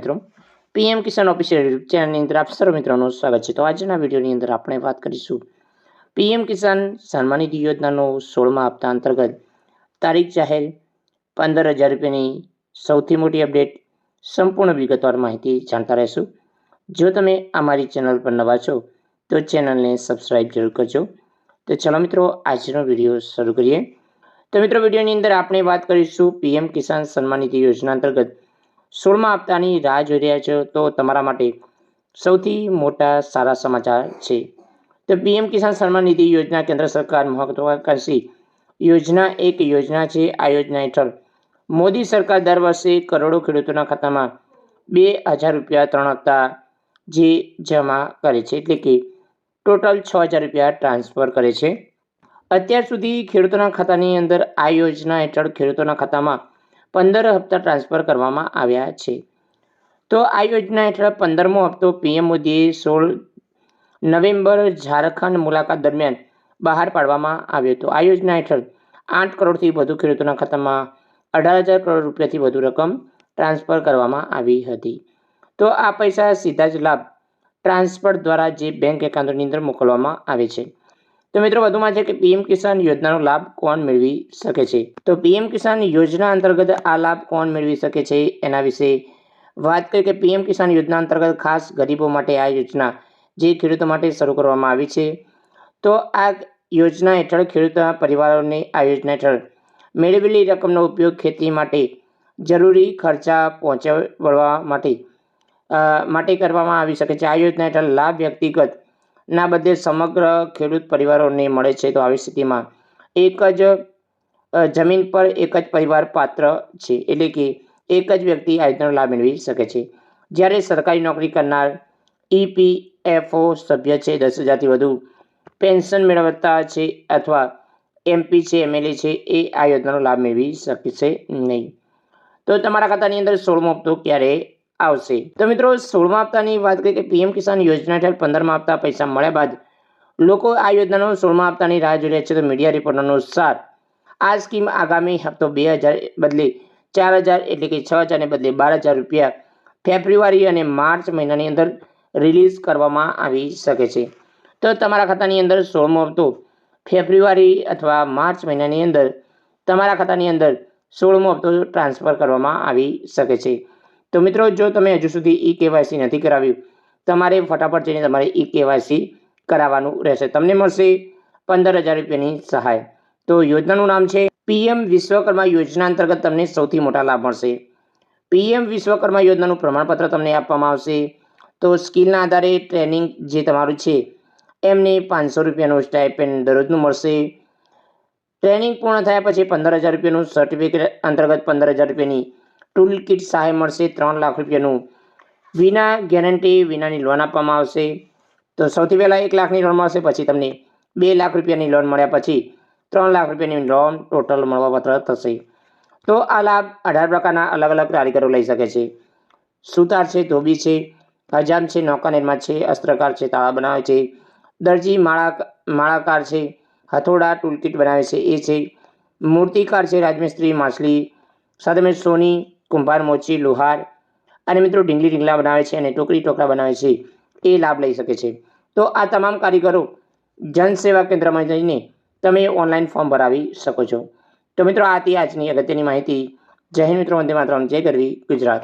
મિત્રો, પીએમ કિસાન official YouTube ચેનલની અંદર આપ સર્વ મિત્રોનું સ્વાગત છે। તો આજના વિડીયોની અંદર આપણે વાત કરીશું પીએમ કિસાન સન્માન નિધિ યોજનાનો 16મા હપ્તા અંતર્ગત તારીખ જાહેર, 15,000 રૂપિયાની સૌથી મોટી અપડેટ, સંપૂર્ણ વિગતવાર માહિતી જાણતા રહેશું। જો તમે અમારી ચેનલ પર નવા છો તો ચેનલને સબસ્ક્રાઇબ જરૂર કરજો। તો ચલો મિત્રો, આજનો વિડીયો શરૂ કરીએ। તો મિત્રો, વિડીયોની અંદર આપણે વાત કરીશું પીએમ કિસાન સન્માન નિધિ યોજના અંતર્ગત 16મા હપ્તાની રાહ જોઈ રહ્યા છો તો તમારા માટે સૌથી મોટા સારા સમાચાર છે। તો પીએમ કિસાન સન્માન નિધિ યોજના કેન્દ્ર સરકાર મહત્વાકાંક્ષી યોજના એક યોજના છે। આ યોજના હેઠળ મોદી સરકાર દર વર્ષે કરોડો ખેડૂતોના ખાતામાં 2,000 રૂપિયા 3 હપ્તા જે જમા કરે છે, એટલે કે ટોટલ 6,000 રૂપિયા ટ્રાન્સફર કરે છે। અત્યાર સુધી ખેડૂતોના ખાતાની અંદર આ યોજના હેઠળ ખેડૂતોના ખાતામાં 15 હપ્તા ટ્રાન્સફર કરવામાં આવ્યા છે। તો આ યોજના હેઠળ 15મો હપ્તો પીએમ મોદીએ 16 નવેમ્બર ઝારખંડ મુલાકાત દરમિયાન બહાર પાડવામાં આવ્યો હતો। આ યોજના હેઠળ 8 કરોડથી વધુ ખેડૂતોના ખાતામાં 18,000 કરોડ રૂપિયાથી વધુ રકમ ટ્રાન્સફર કરવામાં આવી હતી। તો આ પૈસા સીધા જ લાભ ટ્રાન્સફર દ્વારા જે બેંક એકાઉન્ટની અંદર મોકલવામાં આવે છે। તો મિત્રો, વધુમાં છે કે પીએમ કિસાન યોજનાનો લાભ કોણ મેળવી શકે છે। તો પીએમ કિસાન યોજના અંતર્ગત આ લાભ કોણ મેળવી શકે છે એના વિશે વાત કરીએ કે પીએમ કિસાન યોજના અંતર્ગત ખાસ ગરીબો માટે આ યોજના જે ખેડૂતો માટે શરૂ કરવામાં આવી છે। તો આ યોજના હેઠળ ખેડૂતોના પરિવારોને આ યોજના હેઠળ મેળવેલી રકમનો ઉપયોગ ખેતી માટે જરૂરી ખર્ચા પહોંચાડવા માટે કરવામાં આવી શકે છે। આ યોજના હેઠળ લાભ વ્યક્તિગત ના બદલે સમગ્ર ખેડૂત પરિવારોને મળે છે। તો આવી સ્થિતિમાં એક જ જમીન પર એક જ પરિવાર પાત્ર છે, એટલે કે એક જ વ્યક્તિ આ યોજનાનો લાભ મેળવી શકે છે। જ્યારે સરકારી નોકરી કરનાર EPFO સભ્ય છે, 10,000થી વધુ પેન્શન મેળવતા છે અથવા MP છે, MLA છે, એ આ યોજનાનો લાભ મેળવી શકશે નહીં। તો તમારા ખાતાની અંદર 16મો હપ્તો ક્યારે આવશે? તો મિત્રો, 16મા હપ્તાની વાત કરીએ કે પીએમ કિસાન યોજના હેઠળ 15મા હપ્તા પૈસા મળ્યા બાદ લોકો આ યોજનાનો 16મા હપ્તાની રાહ જોઈ રહ્યા છે। તો મીડિયા રિપોર્ટ અનુસાર આ સ્કીમ આગામી હપ્તો 2,000 બદલે 4,000 એટલે કે 6,000 ને બદલે 12,000 રૂપિયા ફેબ્રુઆરી અને માર્ચ મહિનાની અંદર રિલીઝ કરવામાં આવી શકે છે। તો તમારા ખાતાની અંદર 16મો હપ્તો ફેબ્રુઆરી અથવા માર્ચ મહિનાની અંદર તમારા ખાતાની અંદર 16મો હપ્તો ટ્રાન્સફર કરવામાં આવી શકે છે। તો મિત્રો, જો તમે હજુ સુધી KYC નથી કરાવ્યું, તમારે ફટાફટ જઈને તમારે KYC કરાવવાનું રહેશે। તમને મળશે 15,000 રૂપિયાની સહાય। તો યોજનાનું નામ છે પીએમ વિશ્વકર્મા યોજના અંતર્ગત તમને સૌથી મોટા લાભ મળશે। પીએમ વિશ્વકર્મા યોજનાનું પ્રમાણપત્ર તમને આપવામાં આવશે। તો સ્કિલના આધારે ટ્રેનિંગ જે તમારું છે એમને 500 રૂપિયાનું સ્ટાઇપેન્ડ દરરોજનું મળશે। ટ્રેનિંગ પૂર્ણ થયા પછી 15,000 રૂપિયાનું સર્ટિફિકેટ અંતર્ગત 15,000 રૂપિયાની ટૂલ કિટ સહાય મળશે। 3 લાખ રૂપિયાનું વિના ગેરંટી વિનાની લોન આપવામાં આવશે। તો સૌથી પહેલાં 1 લાખની લોન મળશે, પછી તમને 2 લાખ રૂપિયાની લોન મળ્યા પછી 3 લાખ રૂપિયાની લોન ટોટલ મળવાપાત્ર થશે। તો આ લાભ 18 પ્રકારના અલગ અલગ કારીગરો લઈ શકે છે। સુતાર છે, ધોબી છે, હજામ છે, નૌકા નિર્માણ છે, અસ્ત્રકાર છે, તાળા બનાવે છે, દરજી માળાકાર છે, હથોડા ટૂલકીટ બનાવે છે એ છે, મૂર્તિકાર છે, રાજમિસ્ત્રી, માછલી સાથે મેં સોની, કુંભાર, મોચી, લુહાર અને મિત્રો ઢીંગલી ઢીંગલા બનાવે છે અને ટોકરી ટોકરા બનાવે છે, એ લાભ લઈ શકે છે। તો આ તમામ કારીગરો જનસેવા કેન્દ્રમાં જઈને તમે ઓનલાઈન ફોર્મ ભરાવી શકો છો। તો મિત્રો, આ હતી આજની અગત્યની માહિતી। જય હિન્દ મિત્રો, વંદે માતરમ, જય ગરવી ગુજરાત।